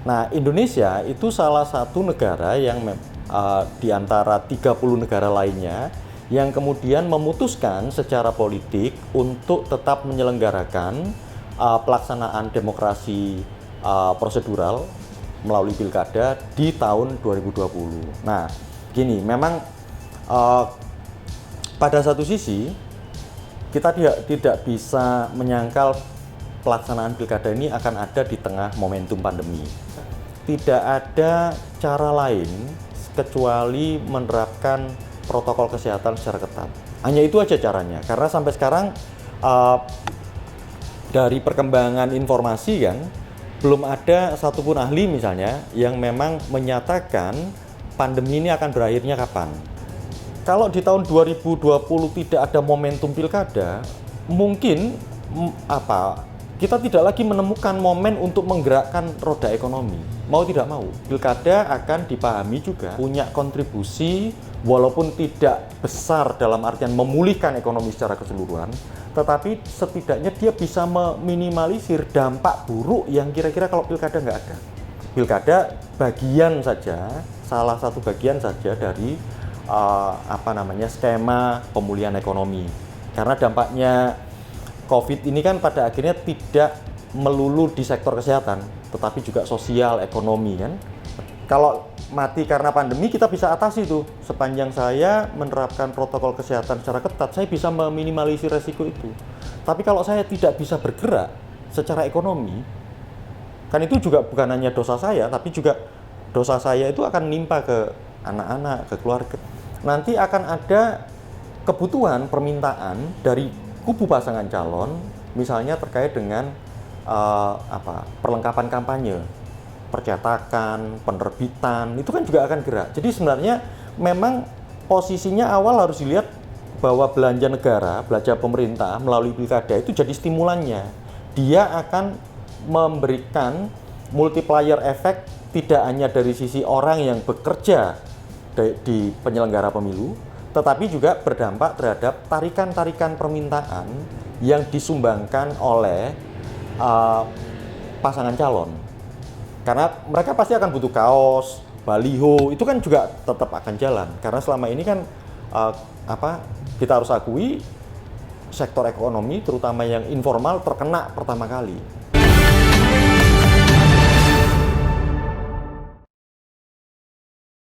Nah, Indonesia itu salah satu negara yang di antara 30 negara lainnya yang kemudian memutuskan secara politik untuk tetap menyelenggarakan pelaksanaan demokrasi prosedural melalui pilkada di tahun 2020. Nah, gini, memang pada satu sisi kita tidak bisa menyangkal pelaksanaan pilkada ini akan ada di tengah momentum pandemi. Tidak ada cara lain kecuali menerapkan protokol kesehatan secara ketat. Hanya itu aja caranya. Karena sampai sekarang dari perkembangan informasi kan belum ada satupun ahli misalnya yang memang menyatakan pandemi ini akan berakhirnya kapan. Kalau di tahun 2020 tidak ada momentum pilkada, mungkin kita tidak lagi menemukan momen untuk menggerakkan roda ekonomi. Mau tidak mau, pilkada akan dipahami juga punya kontribusi walaupun tidak besar dalam artian memulihkan ekonomi secara keseluruhan, tetapi setidaknya dia bisa meminimalisir dampak buruk yang kira-kira kalau pilkada nggak ada. Pilkada bagian saja, salah satu bagian saja dari skema pemulihan ekonomi. Karena dampaknya COVID ini kan pada akhirnya tidak melulu di sektor kesehatan, tetapi juga sosial, ekonomi kan. Kalau mati karena pandemi kita bisa atasi tuh. Sepanjang saya menerapkan protokol kesehatan secara ketat, saya bisa meminimalisir resiko itu. Tapi kalau saya tidak bisa bergerak secara ekonomi, kan itu juga bukan hanya dosa saya, tapi juga dosa saya itu akan menimpa ke anak-anak, ke keluarga. Nanti akan ada kebutuhan permintaan dari kubu pasangan calon, misalnya terkait dengan perlengkapan kampanye, percetakan, penerbitan, itu kan juga akan gerak. Jadi sebenarnya memang posisinya awal harus dilihat bahwa belanja negara, belanja pemerintah melalui pilkada itu jadi stimulannya. Dia akan memberikan multiplier effect tidak hanya dari sisi orang yang bekerja di penyelenggara pemilu, tetapi juga berdampak terhadap tarikan-tarikan permintaan yang disumbangkan oleh pasangan calon. Karena mereka pasti akan butuh kaos, baliho, itu kan juga tetap akan jalan. Karena selama ini kan kita harus akui sektor ekonomi terutama yang informal terkena pertama kali.